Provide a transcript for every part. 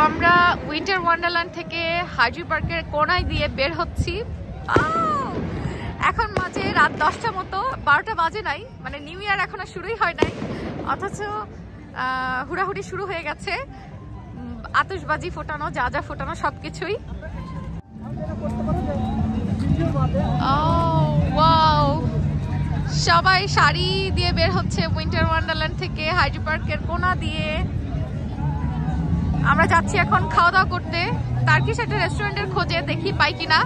আমরা winter Wonderland থেকে হাইড্রি পার্কের কোনায় দিয়ে বের হচ্ছি। এখন বাজে রাত 10টা মতো, 12টা বাজে নাই, মানে নিউ ইয়ার এখনো শুরুই হয় নাই, অথচ হুড়াহুড়ি শুরু হয়ে গেছে। আতশবাজি ফোটানো, যা যা ফোটানো সবকিছুই। সবাই শাড়ি দিয়ে বের হচ্ছে উইন্টার ওয়ান্ডারল্যান্ড থেকে হাইড্রি পার্কের কোনা দিয়ে। আমরা যাচ্ছি এখন খাওয়া দাওয়া করতে টার্কিশ একটা রেস্টুরেন্টের খোঁজে, দেখি পাই কিনা।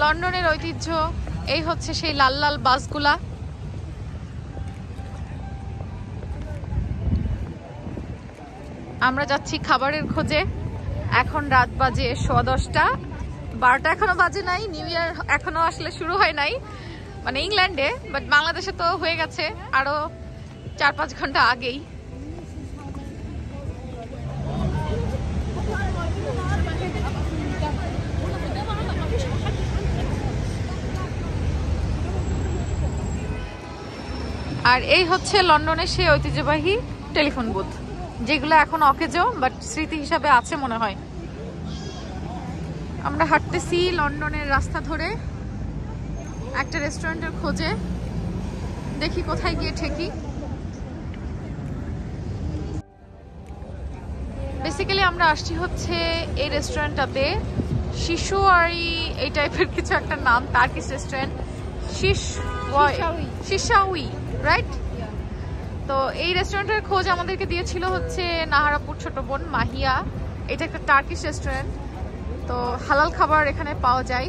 লন্ডনের ঐতিহ্য এই হচ্ছে সেই লাল লাল বাসগুলা। আমরা যাচ্ছি খাবারের খোঁজে। এখন রাত বাজে 10:15, 12টা এখনো বাজে নাই। নিউ ইয়ার এখনো আসলে শুরু হয় নাই, মানে ইংল্যান্ডে, বাট বাংলাদেশে তো হয়ে গেছে আরো 4-5 ঘন্টা আগেই। আর এই হচ্ছে লন্ডনের সেই ঐতিহ্যবাহী টেলিফোন বুথ, যেগুলো এখন অকেজো বাট স্মৃতি হিসাবে আছে মনে হয়। আমরা হাঁটতেছি লন্ডনের রাস্তা ধরে একটা রেস্টুরেন্টের খোঁজে, দেখি কোথায় গিয়ে ঠেকি। বেসিক্যালি আমরা আসছি হচ্ছে এই রেস্টুরেন্টটাতে, শিশুয়ারি এই টাইপের কিছু একটা নাম, টার্কিশ রেস্টুরেন্ট, শিশাউই, রাইট? তো এই রেস্টুরেন্টের খোঁজ আমাদেরকে দিয়েছিল হচ্ছে নাহারাপুর ছোট বোন মাহিয়া। এটা একটা টার্কিশ রেস্টুরেন্ট, তো হালাল খাবার এখানে পাওয়া যায়।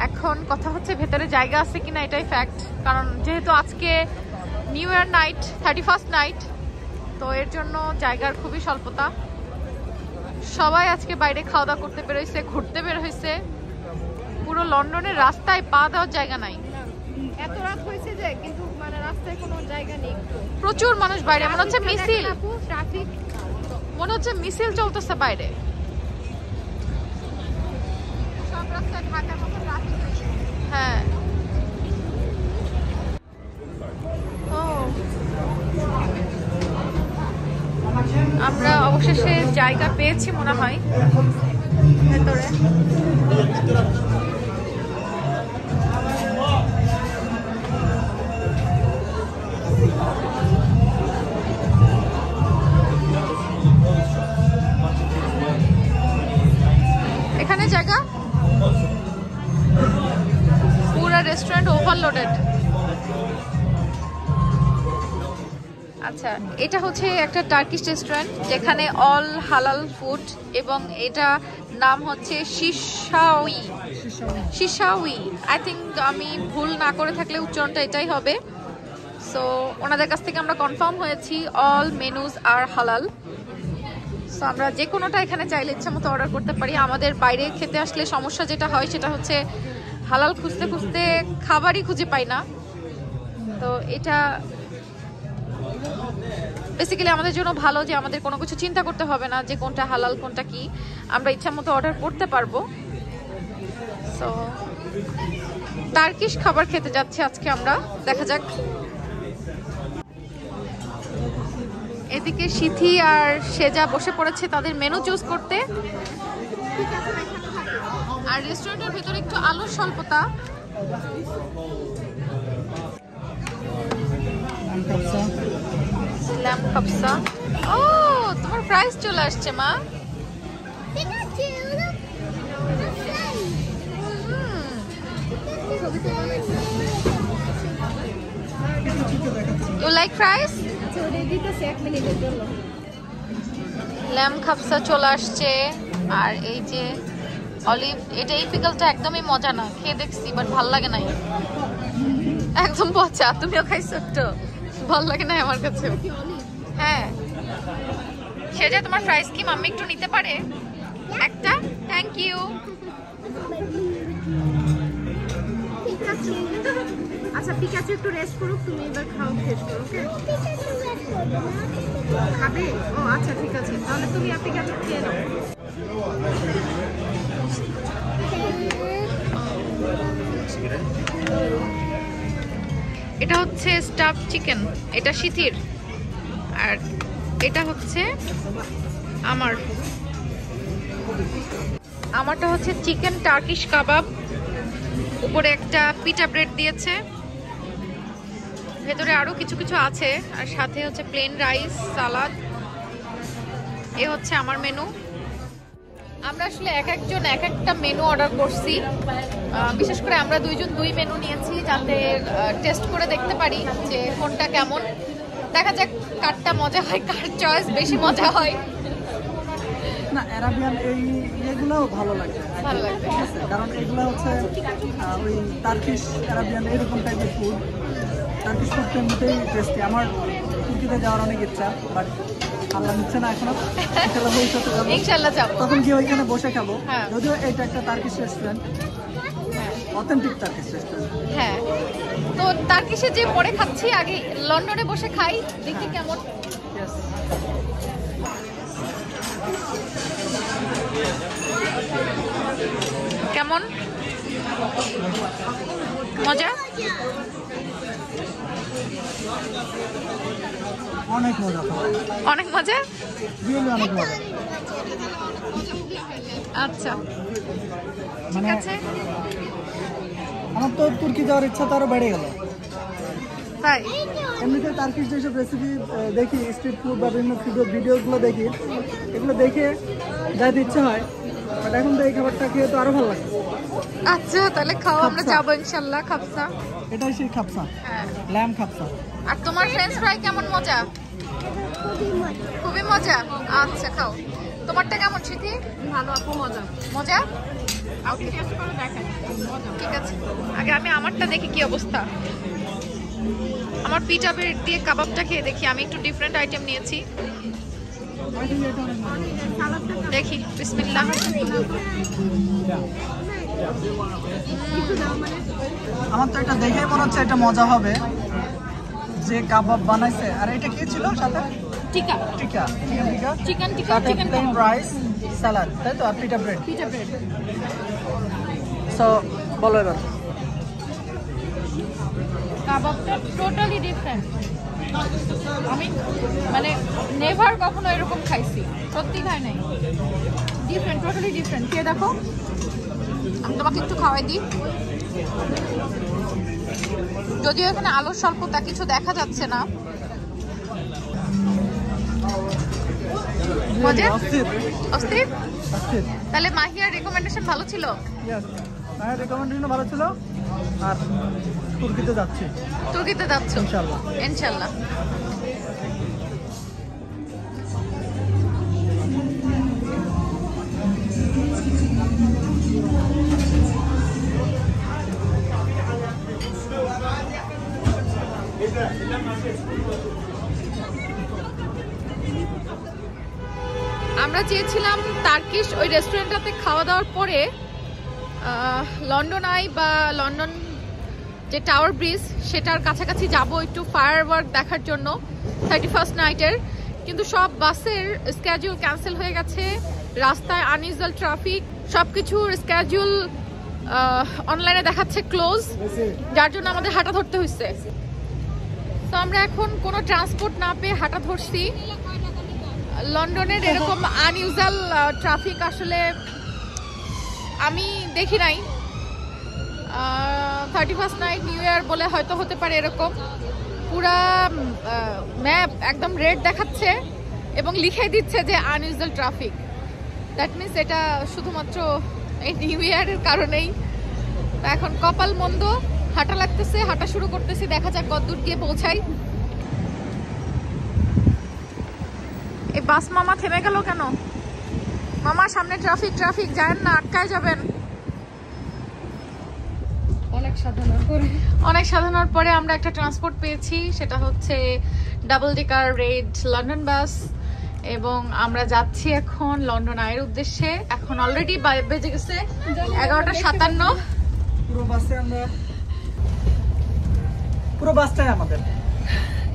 এখন কথা হচ্ছে ভেতরে জায়গা আছে কিনা, এটাই ফ্যাক্ট, কারণ যেহেতু আজকে new year night, 31st night, তো এর জন্য জায়গার খুবই স্বল্পতা। সবাই আজকে বাইরে খাওয়া দাওয়া করতে বের হয়েছে, ঘুরতে বের হয়েছে। পুরো লন্ডনের রাস্তায় পা দেওয়ার জায়গা নাই, এত রাত হয়েছে যে, কিন্তু মানে রাস্তায় কোনো জায়গা নেই। প্রচুর মানুষ বাইরে, মনে হচ্ছে মিছিল, ট্রাফিক মনে হচ্ছে মিছিল চলতেছে বাইরে। সব রাস্তায় ঢাকার মতো ট্রাফিক। হ্যাঁ, আমরা অবশেষে জায়গা পেয়েছি মনে হয় ভেতরে। এখানে জায়গা, পুরো রেস্টুরেন্ট ওভারলোডেড। আচ্ছা, এটা হচ্ছে একটা টার্কিশ রেস্টুরেন্ট যেখানে অল হালাল ফুড, এবং এটা নাম হচ্ছে শিশাউই। আই থিঙ্ক আমি ভুল না করে থাকলে উচ্চারণটা এটাই হবে। সো ওনাদের কাছ থেকে আমরা কনফার্ম হয়েছি অল মেনুজ আর হালাল। সো আমরা যে কোনোটা এখানে চাইলে ইচ্ছা মতো অর্ডার করতে পারি। আমাদের বাইরে খেতে আসলে সমস্যা যেটা হয় সেটা হচ্ছে হালাল খুঁজতে খুঁজতে খাবারই খুঁজে পাই না। তো এটা বেসিক্যালি আমাদের জন্য ভালো যে আমাদের কোনো কিছু চিন্তা করতে হবে না যে কোনটা হালাল কোনটা কি, আমরা ইচ্ছা মতো অর্ডার করতে পারবো। সো টার্কিশ খাবার খেতে যাচ্ছি আজকে আমরা, দেখা যাক। এদিকে সিথি আর সেজা বসে পড়েছে তাদের মেনু চুজ করতে। আর রেস্টুরেন্টের ভেতরে একটু আলোর স্বল্পতা। ল্যাম্প কাপসা। ও, তোমার প্রাইস চলে আসছে মা। You like fries? ল্যাম্প কাপসা চলে আসছে। আর এই যে অলিভ, এটা এই পিকলটা একদমই মজা না, খেয়ে দেখছি বাট ভাল লাগে নাই, একদম পচা। তুমিও খাইছো? একটু ভাল লাগে না আমার কাছে। হ্যাঁ, সেটা তোমার ফ্রাইস কি মাম্মি একটু নিতে পারে একটা? Thank you. আচ্ছা, পিকাচু একটু রেস্ট করুক, তুমি এবার খাও, শেষ করো। ওকে, খাবে? ও আচ্ছা, ঠিক আছে, তাহলে তুমি আর পিকাচু খেয়ে নাও। এটা হচ্ছে স্টাফ চিকেন, এটা সিথির, আর এটা হচ্ছে আমারটা হচ্ছে চিকেন টার্কিশ কাবাব, উপরে একটা পিটা ব্রেড দিয়েছে, ভেতরে আরো কিছু কিছু আছে, আর সাথে হচ্ছে প্লেন রাইস, সালাদ। এ হচ্ছে আমার মেনু। আমরা আসলে এক একজন এক একটা মেনু অর্ডার করছি, বিশেষ করে আমরা দুইজন দুই মেনু নিয়েছি যাতে টেস্ট করে দেখতে পারি যে কোনটা কেমন। দেখা যাক কারটা মজা হয়, কার চয়েস বেশি মজা হয়। না, আরাবিয়ান এই এগুলোও ভালো লাগে, ভালো লাগবে, কারণ এগুলো হচ্ছে ওই টার্কিশ আরাবিয়ান এরকম টাইপের ফুড। টার্কিশ ফুড এমনিতেই টেস্টি। আমার তুর্কিতে যাওয়ার অনেক ইচ্ছা, বাট আল্লাহ নিচ্ছে না এখনো। ইনশাল্লাহ ভবিষ্যতে যাবো, ইনশাল্লাহ যাবো, তখন গিয়ে ওইখানে বসে খাবো। হ্যাঁ। যদিও এটা একটা Turkish restaurant, authentic Turkish restaurant. হ্যাঁ। তো টার্কিশে যে পরে খাচ্ছি, আগে লন্ডনে বসে খাই, দেখি কেমন। Yes. কেমন মজা? অনেক মজা, অনেক মজা, রিয়েলি অনেক মজা। আচ্ছা ঠিক মানে আছে। আমার তো তুর্কি যাওয়ার ইচ্ছা তো আরো বেড়ে গেল। তাই এমনিতে টার্কিশ যেসব রেসিপি দেখি, স্ট্রিট ফুড বা বিভিন্ন ভিডিওগুলো দেখি, এগুলো দেখে যাইতে ইচ্ছে হয়, বাট এখন তো এই খাবারটা খেয়ে তো আরো ভালো লাগে। আচ্ছা তাহলে খাও, আমরা খাপসা। যাবো ইনশাল্লাহ। খাপসা, এটাই সেই খাপসা, হ্যাঁ। ল্যাম খাপসা। আর তোমার ফ্রেঞ্চ ফ্রাই কেমন মজা? খুবই মজা। আচ্ছা খাও। তোমারটা কেমন সিথি? ভালো আপু, মজা। মজা, আপনি টেস্ট করে দেখেন, মজা। ঠিক আছে। আগে আমি আমারটা দেখি কি অবস্থা। আমার পিঠা ব্রেড দিয়ে কাবাবটা খেয়ে দেখি। আমি একটু ডিফারেন্ট আইটেম নিয়েছি, দেখি। বিসমিল্লাহ। আমার তো এটা দেখেই মনে হচ্ছে এটা মজা হবে, যে কাবাব বানাইছে। আর এটা কি ছিল সাথে? টিকা, টিকা, চিকেন টিকা, চিকেন টিকা, সাথে চিকেন প্লেন রাইস, সালাদ, তাই তো? আর পিটা ব্রেড। পিঠা ব্রেড। সো বলো এবার। কাবাবটা টোটালি ডিফারেন্ট। আমি মানে নেভার কখনো এরকম খাইছি, সত্যি খাই নাই। Different, totally different. খেয়ে দেখো, আমি তোমাকে একটু খাওয়াই দিই। যদিও এখানে আলোর স্বল্পতা, কিছু দেখা যাচ্ছে না। মজা? অস্থির, অস্থির? অস্থির। তাহলে মাহিয়ার রেকমেন্ডেশন ভালো ছিল? ইয়েস, আমার রেকমেন্ডেশন ভালো ছিল। আর তুর্কিতে যাচ্ছি তুর্কিতে যাচ্ছ ইনশাআল্লাহ। ইনশাল্লাহ। আমরা চেয়েছিলাম টার্কিশ ওই রেস্টুরেন্টটাতে খাওয়া দাওয়ার পরে লন্ডন আই বা লন্ডন যে টাওয়ার ব্রিজ সেটার কাছাকাছি যাব একটু ফায়ার ওয়ার্ক দেখার জন্য 31st নাইটের, কিন্তু সব বাসের স্কেডিউল ক্যান্সেল হয়ে গেছে। রাস্তায় আনইউজুয়াল ট্রাফিক, সবকিছুর স্কেডিউল অনলাইনে দেখাচ্ছে ক্লোজ, যার জন্য আমাদের হাঁটা ধরতে হয়েছে। তো আমরা এখন কোনো ট্রান্সপোর্ট না পেয়ে হাঁটা ধরছি। লন্ডনের এরকম আনইউজুয়াল ট্রাফিক আসলে আমি দেখি নাই। 31st নাইট নিউ ইয়ার বলে হয়তো হতে পারে এরকম। পুরা ম্যাপ একদম রেড দেখাচ্ছে এবং লিখে দিচ্ছে যে আনইউজুয়াল ট্রাফিক। দ্যাট মিনস এটা শুধুমাত্র এই নিউ ইয়ারের কারণেই। তো এখন কপাল মন্দ, হাঁটা লাগতেছে, হাঁটা শুরু করতেছি, দেখা যাক কতদূর গিয়ে পৌঁছাই। এই বাস মামা থেমে গেল কেন? মামা সামনে ট্রাফিক, ট্রাফিক, যায়েন না, আটকায় যাবেন। অনেক সাধনার পরে আমরা একটা ট্রান্সপোর্ট পেয়েছি, সেটা হচ্ছে ডাবল ডেকার রেড লন্ডন বাস, এবং আমরা যাচ্ছি এখন লন্ডন আয়ের উদ্দেশ্যে। এখন অলরেডি বেজে গেছে 11:57। পুরো বাসে আমরা, পুরো বাসটাই আমাদের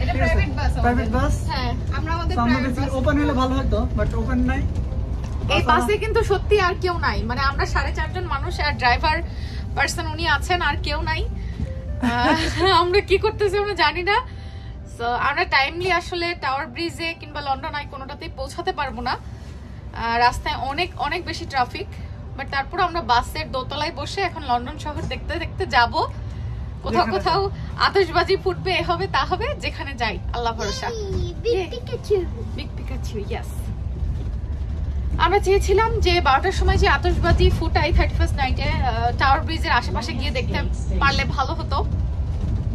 এটা প্রাইভেট বাস। Private bus. হ্যাঁ, আমরা আমাদের আমাদের ওপেন হলে ভালো হতো, বাট ওপেন নাই। এই বাসে কিন্তু সত্যি আর কেউ নাই, মানে আমরা 4.5 জন মানুষ আর ড্রাইভার পার্সন উনি আছেন, আর কেউ নাই। আমরা কি করতেছি আমরা জানি না। সো আমরা টাইমলি আসলে টাওয়ার ব্রিজে কিংবা লন্ডন আই কোনোটাতেই পৌঁছাতে পারবো না, রাস্তায় অনেক অনেক বেশি ট্রাফিক। বাট তারপর আমরা বাসের দোতলায় বসে এখন লন্ডন শহর দেখতে দেখতে যাব। কোথাও কোথাও আতশবাজি ফুটবে, এ হবে তা হবে, যেখানে যাই আল্লাহ ভরসা। Big Pikachu, yes. আমরা চেয়েছিলাম যে 12টার সময় যে আতশবাজি ফুটাই 31st নাইটে টাওয়ার ব্রিজের আশেপাশে গিয়ে দেখতে পারলে ভালো হতো,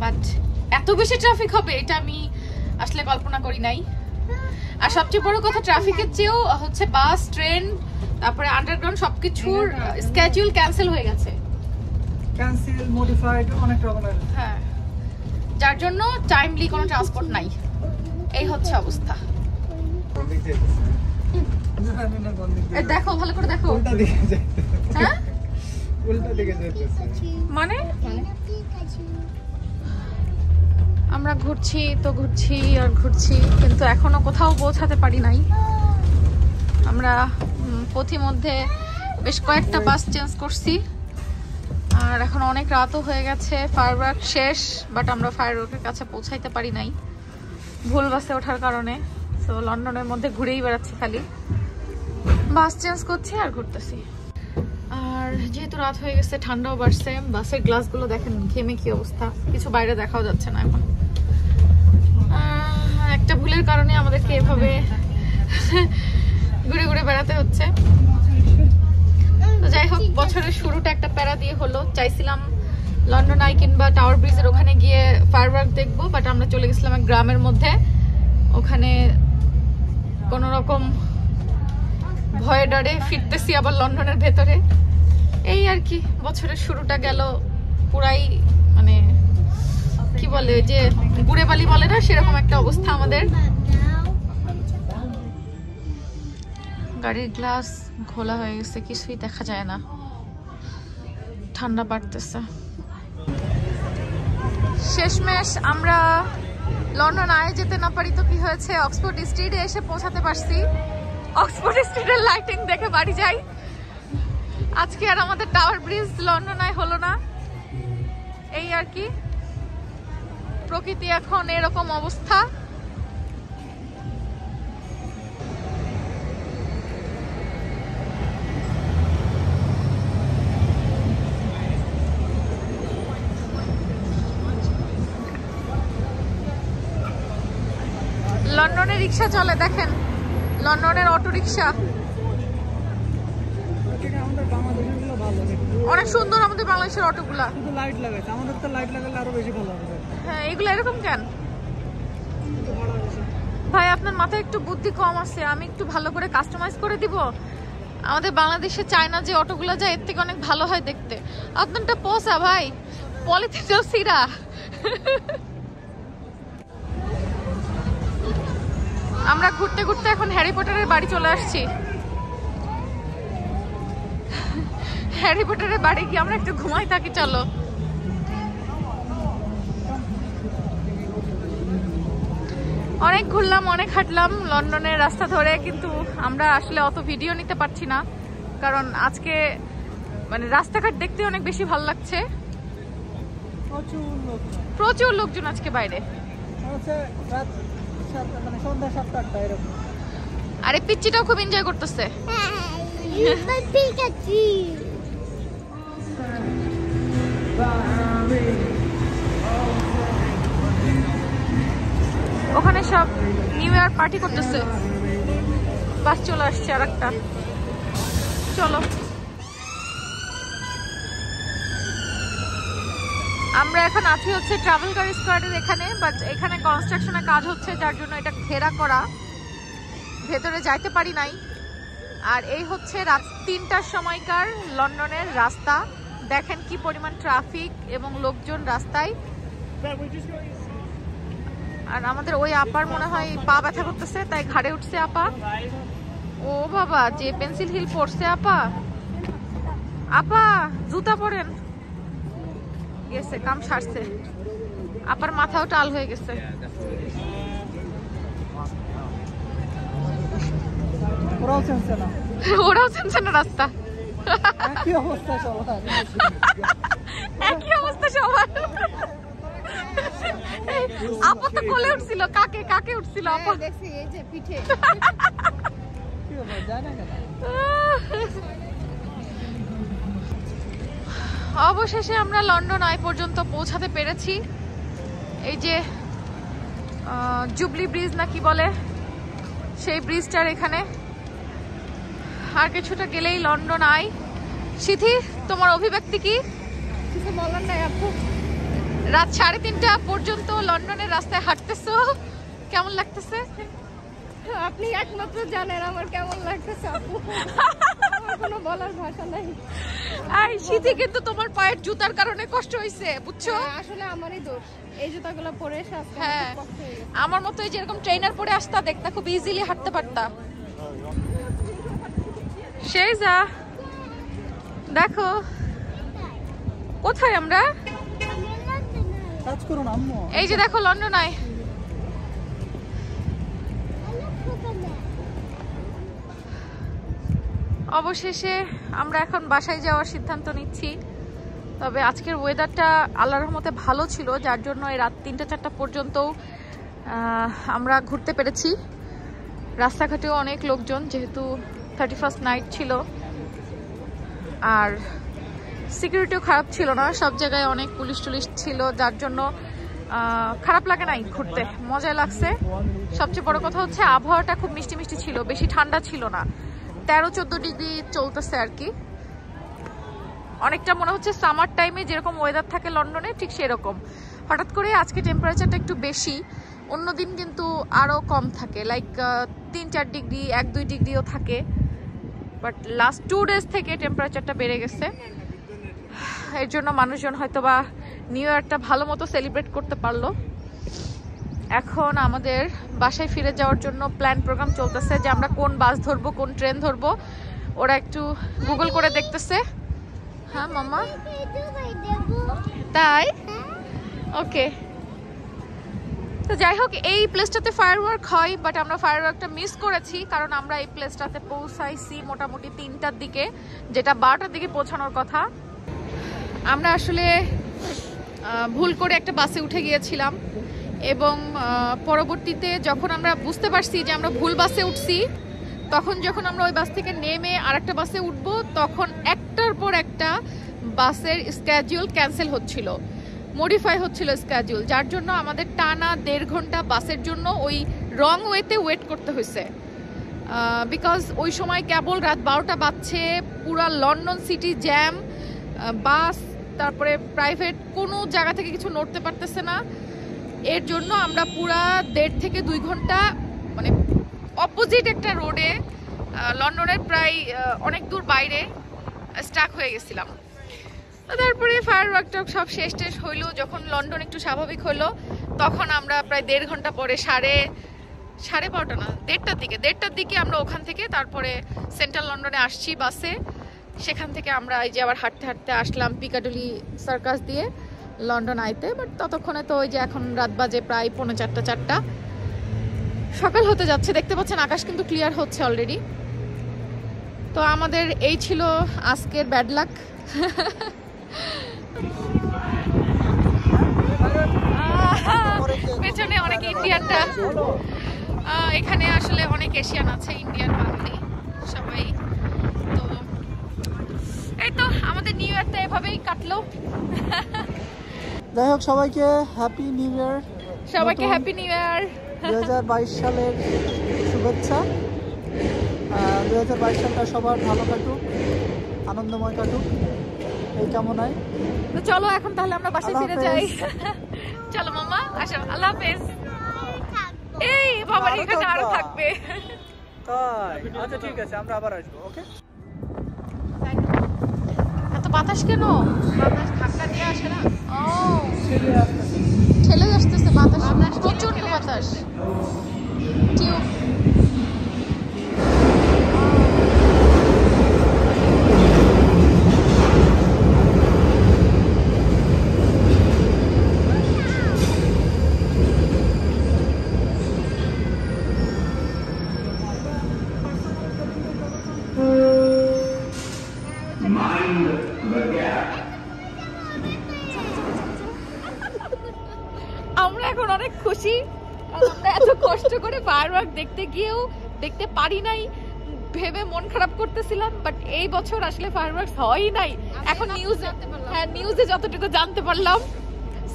বাট এত বেশি ট্রাফিক হবে এটা আমি আসলে কল্পনা করি নাই। আর সবচেয়ে বড় কথা, ট্রাফিকের চেয়েও হচ্ছে বাস, ট্রেন, তারপরে আন্ডারগ্রাউন্ড সবকিছুর স্কেডিউল ক্যান্সেল হয়ে গেছে, ক্যান্সেল, মডিফাইড, অনেক রকমের। হ্যাঁ, যার জন্য টাইমলি কোনো ট্রান্সপোর্ট নাই, এই হচ্ছে অবস্থা। দেখো ভালো করে দেখো, হ্যাঁ মানে আমরা ঘুরছি তো ঘুরছি আর ঘুরছি, কিন্তু এখনো কোথাও পৌঁছাতে পারি নাই। আমরা পথিমধ্যে বেশ কয়েকটা বাস চেঞ্জ করছি, আর এখন অনেক রাতও হয়ে গেছে। ফায়ারওয়ার্ক শেষ, বাট আমরা ফায়ারওয়ার্কের কাছে পৌঁছাইতে পারি নাই ভুল বাসে ওঠার কারণে। তো লন্ডনের মধ্যে ঘুরেই বেড়াচ্ছি, খালি বাস চেঞ্জ করছি আর ঘুরতেছি। আর যেহেতু রাত হয়ে গেছে, ঠান্ডাও বাড়ছে, বাসের গ্লাসগুলো দেখেন ঘেমে কি অবস্থা, কিছু বাইরে দেখাও যাচ্ছে না এখন। একটা ভুলের কারণে আমাদেরকে এভাবে ঘুরে ঘুরে বেড়াতে হচ্ছে। তো যাই হোক, বছরের শুরুটা একটা প্যারা দিয়ে হলো। চাইছিলাম লন্ডন আই কিংবা টাওয়ার ব্রিজের ওখানে গিয়ে ফায়ারওয়ার্ক দেখবো, বাট আমরা চলে গেছিলাম এক গ্রামের মধ্যে, ওখানে কোন রকম ভয়ে ডরে ফিরতেছি আবার লন্ডনের ভেতরে। এই আর কি, বছরের শুরুটা গেল পুরাই মানে কি বলে যে গুড়ে বালি বলে না, সেরকম একটা অবস্থা আমাদের। গাড়ির গ্লাস খোলা হয়ে গেছে, কিছুই দেখা যায় না, ঠান্ডা বাড়তেছে। শেষমেশ আমরা লন্ডন আয়ে যেতে না পারি তো কি হয়েছে, অক্সফোর্ড স্ট্রিটে এসে পৌঁছাতে পারছি। অক্সফোর্ড স্ট্রিটের লাইটিং দেখে বাড়ি যাই। আজকে আর আমাদের টাওয়ার ব্রিজ লন্ডন আয় হলো না, এই আর কি। প্রকৃতি এখন এরকম অবস্থা। লন্ডনে রিক্সা চলে দেখেন, লন্ডনের অটো রিক্সা অনেক সুন্দর। আমাদের বাংলাদেশের অটোগুলা শুধু লাইট লাগাইছে, আমাদের তো লাইট লাগালে আরো বেশি ভালো হবে। হ্যাঁ, এগুলো এরকম কেন ভাই? আপনার মাথায় একটু বুদ্ধি কম আছে, আমি একটু ভালো করে কাস্টমাইজ করে দিব। আমাদের বাংলাদেশে চায়না যে অটোগুলো যায় এর থেকে অনেক ভালো হয় দেখতে। আপনারটা পোষা ভাই, পলিথিনটাও সিরা। আমরা ঘুরতে ঘুরতে এখন হ্যারি পটারের বাড়ি চলে আসছি। হ্যারি পটারের বাড়ি গিয়ে আমরা একটু ঘুমাই থাকি, চলো। অনেক ঘুরলাম, অনেক হাঁটলাম লন্ডনের রাস্তা ধরে, কিন্তু আমরা আসলে অত ভিডিও নিতে পারছি না, কারণ আজকে মানে রাস্তাঘাট দেখতে অনেক বেশি ভালো লাগছে। প্রচুর লোকজন আজকে বাইরে। আরে পিচ্চিটাও খুব এনজয় করতেছে। ওখানে সব নিউ ইয়ার পার্টি করতেছে। বাস চলে আসছে আর একটা, চলো। আমরা এখন আছি হচ্ছে ট্রাভেলকার স্কোয়ারের এখানে, বাট এখানে কনস্ট্রাকশনের কাজ হচ্ছে, যার জন্য এটা ঘেরা করা, ভেতরে যাইতে পারি নাই। আর এই হচ্ছে রাত 3টার সময়কার লন্ডনের রাস্তা, দেখেন কি পরিমাণ ট্রাফিক এবং লোকজন রাস্তায়। আর আমাদের ওই আপার মনে হয় পা ব্যথা করতেছে, তাই ঘাড়ে উঠছে আপা। ও বাবা, যে পেন্সিল হিল পড়ছে আপা। আপা জুতা পরেন, গেছে কাম সারছে। আপার মাথাও টাল হয়ে গেছে। ওরাও চিনছে না রাস্তা। একই অবস্থা সবার। আপু তো কোলে উঠছিল, কাকে কাকে উঠছিল আপু? দেখছি এই যে পিঠে। কি ব্যাপার, যায় না কেন? অবশেষে আমরা লন্ডন আই পর্যন্ত পৌঁছাতে পেরেছি। এই যে জুবলি ব্রিজ না কি বলে, সেই ব্রিজটার এখানে। আর কিছুটা গেলেই লন্ডন আই। সিথি, তোমার অভিব্যক্তি কি? কিছু বলার নাই আপু। রাত 3:30 পর্যন্ত লন্ডনের রাস্তায় হাঁটতেছো, কেমন লাগতেছে? আপনি একমাত্র জানেন আমার কেমন লাগতেছে আপু। আমার কোনো বলার ভাষা নাই। এই সিথি, কিন্তু তোমার পায়ের জুতার কারণে কষ্ট হয়েছে, বুঝছো? আসলে আমারই দোষ, এই জুতাগুলো পরে এসে আজকে হ্যাঁ, আমার কষ্ট হয়ে গেছে। আমার মতো এই যেরকম ট্রেনার পরে আসতা, দেখতা খুব ইজিলি হাঁটতে পারতা। সেই যা দেখো কোথায় আমরা। কাজ করো না আম্মু। এই যে দেখো লন্ডন আই। অবশেষে আমরা এখন বাসায় যাওয়ার সিদ্ধান্ত নিচ্ছি। তবে আজকের ওয়েদারটা আল্লাহর রহমতে ভালো ছিল, যার জন্য এই রাত 3-4 পর্যন্ত আমরা ঘুরতে পেরেছি। রাস্তাঘাটেও অনেক লোকজন, যেহেতু 31st নাইট ছিল। আর সিকিউরিটিও খারাপ ছিল না, সব জায়গায় অনেক পুলিশ টুলিশ ছিল, যার জন্য খারাপ লাগে নাই, ঘুরতে মজা লাগছে। সবচেয়ে বড় কথা হচ্ছে আবহাওয়াটা খুব মিষ্টি মিষ্টি ছিল, বেশি ঠান্ডা ছিল না। 13-14 ডিগ্রি চলতেছে আর কি। অনেকটা মনে হচ্ছে সামার টাইমে যেরকম ওয়েদার থাকে লন্ডনে, ঠিক সেরকম। হঠাৎ করে আজকে টেম্পারেচারটা একটু বেশি, অন্যদিন কিন্তু আরও কম থাকে, লাইক 3-4 ডিগ্রি, 1-2 ডিগ্রিও থাকে। বাট লাস্ট 2 ডেজ থেকে টেম্পারেচারটা বেড়ে গেছে। এর জন্য মানুষজন হয়তো বা নিউ ইয়ারটা ভালো মতো সেলিব্রেট করতে পারলো। এখন আমাদের বাসায় ফিরে যাওয়ার জন্য প্ল্যান প্রোগ্রাম চলতেছে, যে আমরা কোন বাস ধরবো, কোন ট্রেন ধরবো। ওরা একটু গুগল করে দেখতেছে। হ্যাঁ মাম্মা, তাই? ওকে। তো যাই হোক, এই প্লেসটাতে ফায়ারওয়ার্ক হয়, বাট আমরা ফায়ারওয়ার্কটা মিস করেছি, কারণ আমরা এই প্লেসটাতে পৌঁছাইছি মোটামুটি 3টার দিকে, যেটা 12টার দিকে পৌঁছানোর কথা। আমরা আসলে ভুল করে একটা বাসে উঠে গিয়েছিলাম, এবং পরবর্তীতে যখন আমরা বুঝতে পারছি যে আমরা ভুল বাসে উঠছি, তখন যখন আমরা ওই বাস থেকে নেমে আরেকটা বাসে উঠবো, তখন একটার পর একটা বাসের স্ক্যাডিউল ক্যান্সেল হচ্ছিল, মডিফাই হচ্ছিল স্ক্যাডিউল, যার জন্য আমাদের টানা 1.5 ঘন্টা বাসের জন্য ওই রং ওয়েতে ওয়েট করতে হয়েছে। বিকজ ওই সময় কেবল রাত 12টা বাজছে, পুরা লন্ডন সিটি জ্যাম, বাস তারপরে প্রাইভেট কোনো জায়গা থেকে কিছু নড়তে পারতেছে না। এর জন্য আমরা পুরা 1.5 থেকে 2 ঘন্টা মানে অপোজিট একটা রোডে, লন্ডনের প্রায় অনেক দূর বাইরে স্টাক হয়ে গেছিলাম। তারপরে ফায়ারওয়ার্কটা সব শেষ টেষ হইলো, যখন লন্ডন একটু স্বাভাবিক হলো, তখন আমরা প্রায় 1.5 ঘন্টা পরে সাড়ে 12টা না 1.5টার দিকে আমরা ওখান থেকে তারপরে সেন্ট্রাল লন্ডনে আসছি বাসে। সেখান থেকে আমরা এই যে আবার হাঁটতে হাঁটতে আসলাম পিকাডলি সার্কাস দিয়ে লন্ডন আইতে। বাট ততক্ষণে তো ওই যে এখন রাত বাজে প্রায় 3:45-4টা, সকাল হতে যাচ্ছে। দেখতে পাচ্ছেন আকাশ কিন্তু ক্লিয়ার হচ্ছে অলরেডি। তো আমাদের এই ছিল আজকের ব্যাড লাক। পেছনে অনেক ইন্ডিয়ানরা, এখানে আসলে অনেক এশিয়ান আছে, ইন্ডিয়ান, বাঙালি সবাই। তো এই তো আমাদের নিউ ইয়ারটা এভাবেই কাটলো। যাই হোক, সবাইকে হ্যাপি নিউ ইয়ার। সবাইকে হ্যাপি নিউ ইয়ার। 2022 সালের শুভেচ্ছা। 2022 সালটা সবার ভালো কাটুক, আনন্দময় কাটুক, এই কামনায়। তো চলো এখন তাহলে আমরা বাসায় ফিরে যাই। চলো মাম্মা, আসো, আল্লাহ হাফেজ। এই বাবার এখানে আরো থাকবে। তাই? আচ্ছা ঠিক আছে, আমরা আবার আসবো। ওকে। এত বাতাস কেন? বাতাস ধাক্কা দিয়ে আসে না। ও, ঠেলে আসতেছে বাতাস, প্রচন্ড বাতাস। টিউব আমরা এখন এখন অনেক খুশি, কারণ আমরা এত কষ্ট করে ফায়ারওয়ার্ক দেখতে গিয়েও দেখতে পারি নাই ভেবে মন খারাপ করতেছিলাম, বাট এই বছর আসলে ফায়ারওয়ার্কস হয়ই নাই। এখন নিউজে, হ্যাঁ নিউজে যতটুকু জানতে পারলাম,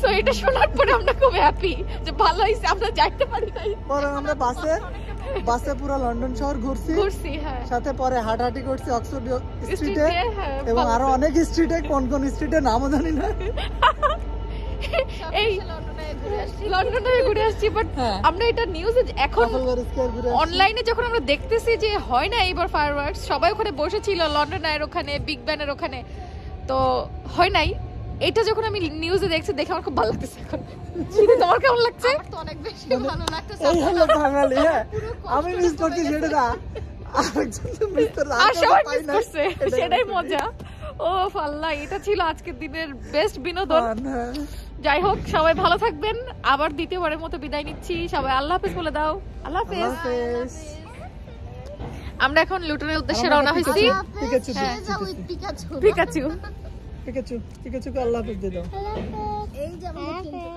সো এটা শোনার পরে আমরা খুব হ্যাপি যে ভালো হয়েছে আমরা যাইতে পারি নাই। পরে আমরা বাসে পুরো লন্ডন শহর ঘুরছি, হ্যাঁ সাথে পরে হাঁটাহাঁটি করছি অক্সফোর্ড স্ট্রিটে, হ্যাঁ, এবং আরো অনেক স্ট্রিটে, কোন কোন স্ট্রিটে নামও জানি না। এই লন্ডনে ঘুরে আসছি, বাট হ্যাঁ। আমরা এটা নিউজে এখন ট্রাফালগার স্কয়ার ঘুরে আসছি। অনলাইনে যখন আমরা দেখতেছি যে হয় না এইবার ফায়ারওয়ার্কস, সবাই ওখানে বসেছিল লন্ডন আয়ের ওখানে, বিগ ব্যানের ওখানে, তো হয় নাই। এটা যখন আমি নিউজে দেখছি দেখে আমার খুব ভালো লাগতেছে। এখন সিঁড়ি তোমার কেমন লাগছে? আমার তো অনেক বেশি ভালো লাগতেছে। এই হলো বাঙালি, হ্যাঁ আমি মিস করছি সেটা না, আরেকজন তো মিস করছে, আর আমি সবাই পাই মিস না। করছে, সেটাই মজা। ও আল্লাহ, এটা ছিল আজকের দিনের বেস্ট বিনোদন। হ্যাঁ। যাই হোক, সবাই ভালো থাকবেন। আবার দ্বিতীয়বারের মতো বিদায় নিচ্ছি। সবাই আল্লাহ হাফেজ বলে দাও। আল্লাহ হাফেজ। আল্লাহ হাফেজ। আমরা এখন লুটনের উদ্দেশ্যে রওনা হয়েছি। পিকাচু, পিকাচু পিকাচুকে আল্লাহ হাফেজ দিয়ে দাও। এই যে আমাদের